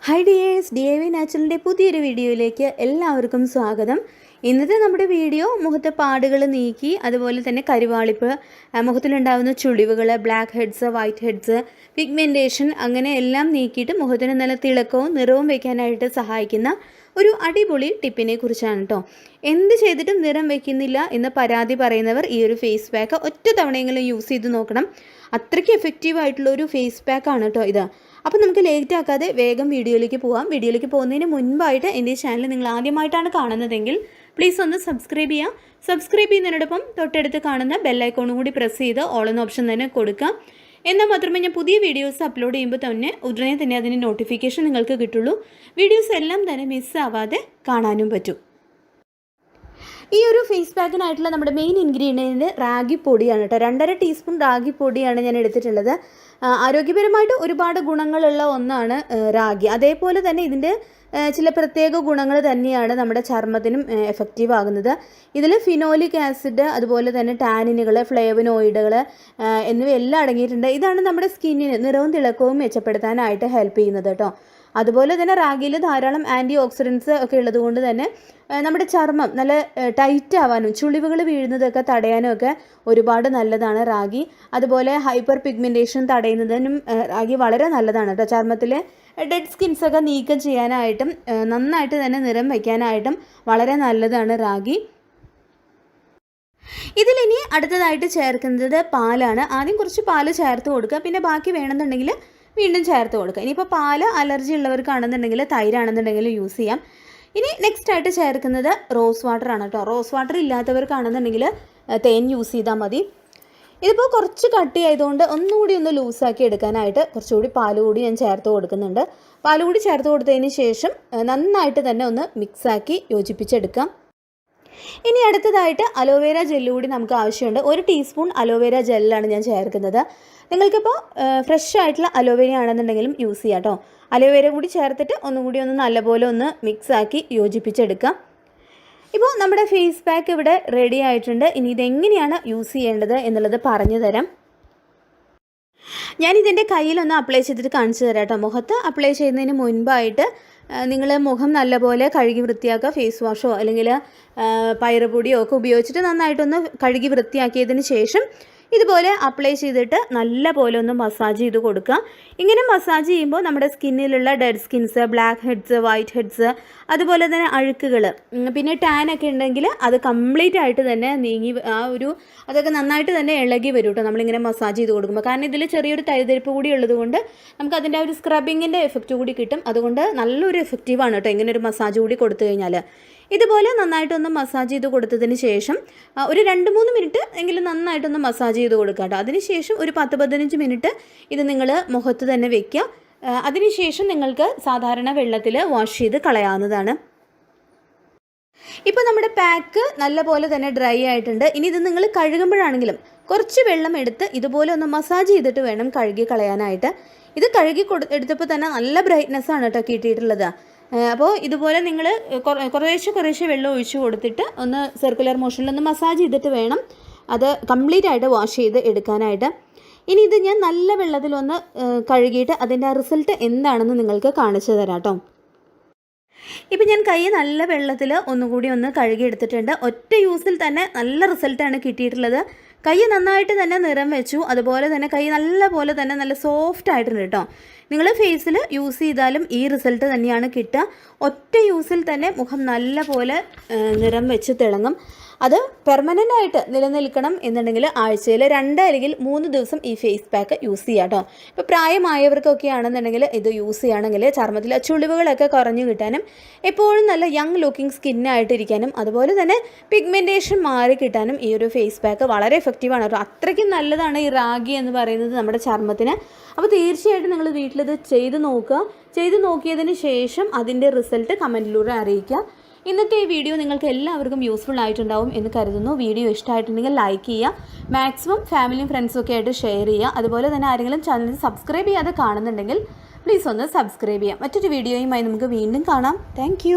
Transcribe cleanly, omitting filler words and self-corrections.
Hi dears, DIY നാച്ചുറലിൻ്റെ പുതിയൊരു വീഡിയോയിലേക്ക് എല്ലാവർക്കും സ്വാഗതം. ഇന്നത്തെ നമ്മുടെ വീഡിയോ മുഖത്തെ പാടുകൾ നീക്കി അതുപോലെ തന്നെ കരുവാളിപ്പ്, മുഖത്തിലുണ്ടാകുന്ന ചുളിവുകൾ, blackheads, whiteheads, pigmentation അങ്ങനെ എല്ലാം നീക്കിയിട്ട് മുഖത്തിന് നല്ല തിളക്കവും നിറവും വയ്ക്കാനായിട്ട് സഹായിക്കുന്ന ഒരു അടിപൊളി ടിപ്പിനെ കുറിച്ചാണ് കേട്ടോ. എന്ത് ചെയ്തിട്ടും നിറം വയ്ക്കുന്നില്ല എന്ന് പരാതി പറയുന്നവർ ഈ ഒരു ഫേസ് പാക്ക് ഒറ്റ തവണയെങ്കിലും യൂസ് ചെയ്ത് നോക്കണം. അത്രയ്ക്ക് എഫക്റ്റീവായിട്ടുള്ള ഒരു ഫേസ് പാക്കാണ് കേട്ടോ ഇത്. അപ്പോൾ നമുക്ക് ലേറ്റ് ആക്കാതെ വേഗം വീഡിയോയിലേക്ക് പോകാം. വീഡിയോയിലേക്ക് പോകുന്നതിന് മുൻപായിട്ട് എൻ്റെ ചാനൽ നിങ്ങൾ ആദ്യമായിട്ടാണ് കാണുന്നതെങ്കിൽ പ്ലീസ് ഒന്ന് സബ്സ്ക്രൈബ് ചെയ്യുക. സബ്സ്ക്രൈബ് ചെയ്യുന്നതിനോടൊപ്പം തൊട്ടടുത്ത് കാണുന്ന ബെല്ലൈക്കോണും കൂടി പ്രസ് ചെയ്ത് ഓൾ എന്ന ഓപ്ഷൻ തന്നെ കൊടുക്കാം. എന്നാൽ മാത്രമേ ഞാൻ പുതിയ വീഡിയോസ് അപ്ലോഡ് ചെയ്യുമ്പോൾ തന്നെ ഉടനെ തന്നെ അതിന് നോട്ടിഫിക്കേഷൻ നിങ്ങൾക്ക് കിട്ടുള്ളൂ. വീഡിയോസ് എല്ലാം തന്നെ മിസ്സാവാതെ കാണാനും പറ്റും. ഈ ഒരു ഫേസ് പാക്കിനായിട്ടുള്ള നമ്മുടെ മെയിൻ ഇൻഗ്രീഡിയൻറ്റ് റാഗി പൊടിയാണ് കേട്ടോ. 2.5 ടീസ്പൂൺ റാഗി പൊടിയാണ് ഞാൻ എടുത്തിട്ടുള്ളത്. ആരോഗ്യപരമായിട്ട് ഒരുപാട് ഗുണങ്ങളുള്ള ഒന്നാണ് റാഗി. അതേപോലെ തന്നെ ഇതിൻ്റെ ചില പ്രത്യേക ഗുണങ്ങൾ തന്നെയാണ് നമ്മുടെ ചർമ്മത്തിനും എഫക്റ്റീവ് ആകുന്നത്. ഇതിൽ ഫിനോലിക് ആസിഡ്, അതുപോലെ തന്നെ ടാനിനുകൾ, ഫ്ലേവനോയിഡുകൾ എന്നിവയെല്ലാം അടങ്ങിയിട്ടുണ്ട്. ഇതാണ് നമ്മുടെ സ്കിന്നിന് നിറവും തിളക്കവും മെച്ചപ്പെടുത്താനായിട്ട് ഹെൽപ്പ് ചെയ്യുന്നത് കേട്ടോ. അതുപോലെ തന്നെ റാഗിയിൽ ധാരാളം ആൻറ്റി ഓക്സിഡൻസ് ഒക്കെ ഉള്ളതുകൊണ്ട് തന്നെ നമ്മുടെ ചർമ്മം നല്ല ടൈറ്റ് ആവാനും ചുളിവുകൾ വീഴുന്നതൊക്കെ തടയാനും ഒക്കെ ഒരുപാട് നല്ലതാണ് റാഗി. അതുപോലെ ഹൈപ്പർ പിഗ്മെൻറ്റേഷൻ തടയുന്നതിനും റാഗി വളരെ നല്ലതാണ് കേട്ടോ. ചർമ്മത്തിലെ ഡെഡ് സ്കിൻസൊക്കെ നീക്കം ചെയ്യാനായിട്ടും നന്നായിട്ട് തന്നെ നിറം വയ്ക്കാനായിട്ടും വളരെ നല്ലതാണ് റാഗി. ഇതിലിനി അടുത്തതായിട്ട് ചേർക്കുന്നത് പാലാണ്. ആദ്യം കുറച്ച് പാല് ചേർത്ത് കൊടുക്കുക, പിന്നെ ബാക്കി വേണമെന്നുണ്ടെങ്കിൽ വീണ്ടും ചേർത്ത് കൊടുക്കുക. ഇനിയിപ്പോൾ പാല് അലർജി ഉള്ളവർക്കാണെന്നുണ്ടെങ്കിൽ തൈരാണെന്നുണ്ടെങ്കിൽ യൂസ് ചെയ്യാം. ഇനി നെക്സ്റ്റ് ആയിട്ട് ചേർക്കുന്നത് റോസ് വാട്ടറാണ് കേട്ടോ. റോസ് വാട്ടർ ഇല്ലാത്തവർക്കാണെന്നുണ്ടെങ്കിൽ തേൻ യൂസ് ചെയ്താൽ മതി. ഇതിപ്പോൾ കുറച്ച് കട്ടി ആയതുകൊണ്ട് ഒന്നുകൂടി ഒന്ന് ലൂസാക്കി എടുക്കാനായിട്ട് കുറച്ചുകൂടി പാല് കൂടി ഞാൻ ചേർത്ത് കൊടുക്കുന്നുണ്ട്. പാല് കൂടി ചേർത്ത് കൊടുത്തതിന് ശേഷം നന്നായിട്ട് തന്നെ ഒന്ന് മിക്സാക്കി യോജിപ്പിച്ചെടുക്കാം. ഇനി അടുത്തതായിട്ട് അലോവേര ജെല്ല് കൂടി നമുക്ക് ആവശ്യമുണ്ട്. 1 ടീസ്പൂൺ അലോവേര ജെല്ലാണ് ഞാൻ ചേർക്കുന്നത്. നിങ്ങൾക്കിപ്പോൾ ഫ്രഷ് ആയിട്ടുള്ള അലോവേര ആണെന്നുണ്ടെങ്കിലും യൂസ് ചെയ്യാം കേട്ടോ. അലോവേര കൂടി ചേർത്തിട്ട് ഒന്നുകൂടി ഒന്ന് നല്ലപോലെ ഒന്ന് മിക്സാക്കി യോജിപ്പിച്ചെടുക്കാം. ഇപ്പോൾ നമ്മുടെ ഫേസ് പാക്ക് ഇവിടെ റെഡി ആയിട്ടുണ്ട്. ഇനി ഇതെങ്ങനെയാണ് യൂസ് ചെയ്യേണ്ടത് എന്നുള്ളത് പറഞ്ഞു തരാം. ഞാനിതിൻ്റെ കയ്യിലൊന്ന് അപ്ലൈ ചെയ്തിട്ട് കാണിച്ചു തരാം കേട്ടോ. മുഖത്ത് അപ്ലൈ ചെയ്യുന്നതിന് മുൻപായിട്ട് നിങ്ങൾ മുഖം നല്ലപോലെ കഴുകി വൃത്തിയാക്കുക. ഫേസ് വാഷോ അല്ലെങ്കിൽ പയറുപൊടിയോ ഒക്കെ ഉപയോഗിച്ചിട്ട് നന്നായിട്ടൊന്ന് കഴുകി വൃത്തിയാക്കിയതിന് ശേഷം ഇതുപോലെ അപ്ലൈ ചെയ്തിട്ട് നല്ല പോലെ ഒന്ന് മസാജ് ചെയ്ത് കൊടുക്കുക. ഇങ്ങനെ മസാജ് ചെയ്യുമ്പോൾ നമ്മുടെ സ്കിന്നിലുള്ള dead skins, blackheads, whiteheads, അതുപോലെ തന്നെ അഴുക്കുകൾ, പിന്നെ ടാനൊക്കെ ഉണ്ടെങ്കിൽ അത് കംപ്ലീറ്റ് ആയിട്ട് തന്നെ നീങ്ങി അതൊക്കെ നന്നായിട്ട് തന്നെ ഇളകി വരും കേട്ടോ നമ്മളിങ്ങനെ മസാജ് ചെയ്ത് കൊടുക്കുമ്പോൾ. കാരണം ഇതിൽ ചെറിയൊരു തരിതരിപ്പ് കൂടി ഉള്ളതുകൊണ്ട് നമുക്ക് അതിൻ്റെ ഒരു സ്ക്രബിങ്ങിൻ്റെ എഫക്റ്റ് കൂടി കിട്ടും. അതുകൊണ്ട് നല്ലൊരു എഫക്റ്റീവാണ് കേട്ടോ ഇങ്ങനെ ഒരു മസാജ് കൂടി കൊടുത്തു കഴിഞ്ഞാൽ. ഇതുപോലെ നന്നായിട്ടൊന്ന് മസാജ് ചെയ്ത് കൊടുത്തതിന് ശേഷം ഒരു 2-3 മിനിറ്റ് എങ്കിലും നന്നായിട്ടൊന്ന് മസാജ് ചെയ്ത് കൊടുക്കുക കേട്ടോ. അതിനുശേഷം ഒരു 10-15 മിനിറ്റ് ഇത് നിങ്ങൾ മുഖത്ത് തന്നെ വെക്കുക. അതിനുശേഷം നിങ്ങൾക്ക് സാധാരണ വെള്ളത്തിൽ വാഷ് ചെയ്ത് കളയാവുന്നതാണ്. ഇപ്പോൾ നമ്മുടെ പാക്ക് നല്ലപോലെ തന്നെ ഡ്രൈ ആയിട്ടുണ്ട്. ഇനി ഇത് നിങ്ങൾ കഴുകുമ്പോഴാണെങ്കിലും കുറച്ച് വെള്ളം എടുത്ത് ഇതുപോലെ ഒന്ന് മസാജ് ചെയ്തിട്ട് വേണം കഴുകി കളയാനായിട്ട്. ഇത് കഴുകി എടുത്തപ്പോൾ തന്നെ നല്ല ബ്രൈറ്റ്നെസ്സാണ് കേട്ടോ കിട്ടിയിട്ടുള്ളത്. അപ്പോൾ ഇതുപോലെ നിങ്ങൾ കുറേശ്ശെ വെള്ളം ഒഴിച്ച് കൊടുത്തിട്ട് ഒന്ന് സർക്കുലർ മോഷനിലൊന്ന് മസാജ് ചെയ്തിട്ട് വേണം അത് കംപ്ലീറ്റ് ആയിട്ട് വാഷ് ചെയ്ത് എടുക്കാനായിട്ട്. ഇനി ഇത് ഞാൻ നല്ല വെള്ളത്തിലൊന്ന് കഴുകിയിട്ട് അതിൻ്റെ ആ റിസൾട്ട് എന്താണെന്ന് നിങ്ങൾക്ക് കാണിച്ചു തരാം കേട്ടോ. ഇപ്പം ഞാൻ കൈ നല്ല വെള്ളത്തിൽ ഒന്നുകൂടി ഒന്ന് കഴുകി എടുത്തിട്ടുണ്ട്. ഒറ്റ യൂസിൽ തന്നെ നല്ല റിസൾട്ടാണ് കിട്ടിയിട്ടുള്ളത്. കൈ നന്നായിട്ട് തന്നെ നിറം വെച്ചു. അതുപോലെ തന്നെ കൈ നല്ല സോഫ്റ്റ് ആയിട്ടുണ്ട് കേട്ടോ. നിങ്ങൾ ഫേസിൽ യൂസ് ചെയ്താലും ഈ റിസൾട്ട് തന്നെയാണ് കിട്ടുക. ഒറ്റ യൂസിൽ തന്നെ മുഖം നല്ല പോലെ നിറം വെച്ച് തിളങ്ങും. അത് പെർമനൻ്റ് ആയിട്ട് നിലനിൽക്കണം എന്നുണ്ടെങ്കിൽ ആഴ്ചയിൽ 2 അല്ലെങ്കിൽ 3 ദിവസം ഈ ഫേസ് പാക്ക് യൂസ് ചെയ്യാം കേട്ടോ. ഇപ്പോൾ പ്രായമായവർക്കൊക്കെ ആണെന്നുണ്ടെങ്കിൽ ഇത് യൂസ് ചെയ്യുകയാണെങ്കിൽ ചർമ്മത്തിലെ ചുളിവുകളൊക്കെ കുറഞ്ഞു കിട്ടാനും എപ്പോഴും നല്ല യങ് ലുക്കിംഗ് സ്കിന്നായിട്ടിരിക്കാനും അതുപോലെ തന്നെ പിഗ്മെൻറ്റേഷൻ മാറി കിട്ടാനും ഈ ഒരു ഫേസ് പാക്ക് വളരെ എഫക്റ്റീവാണ് കേട്ടോ. അത്രയ്ക്കും നല്ലതാണ് ഈ റാഗി എന്ന് പറയുന്നത് നമ്മുടെ ചർമ്മത്തിന്. അപ്പോൾ തീർച്ചയായിട്ടും നിങ്ങൾ വീട്ടിലിത് ചെയ്ത് നോക്കുക. ചെയ്ത് നോക്കിയതിന് ശേഷം അതിൻ്റെ റിസൾട്ട് കമൻറ്റിലൂടെ അറിയിക്കുക. ഇന്നത്തെ ഈ വീഡിയോ നിങ്ങൾക്ക് എല്ലാവർക്കും യൂസ്ഫുൾ ആയിട്ടുണ്ടാവും എന്ന് കരുതുന്നു. വീഡിയോ ഇഷ്ടമായിട്ടുണ്ടെങ്കിൽ ലൈക്ക് ചെയ്യുക. മാക്സിമം ഫാമിലിയും ഫ്രണ്ട്സും ഒക്കെ ആയിട്ട് ഷെയർ ചെയ്യുക. അതുപോലെ തന്നെ ആരെങ്കിലും ചാനൽ സബ്സ്ക്രൈബ് ചെയ്യാതെ കാണുന്നുണ്ടെങ്കിൽ പ്ലീസ് ഒന്ന് സബ്സ്ക്രൈബ് ചെയ്യുക. മറ്റൊരു വീഡിയോയുമായി നമുക്ക് വീണ്ടും കാണാം. താങ്ക്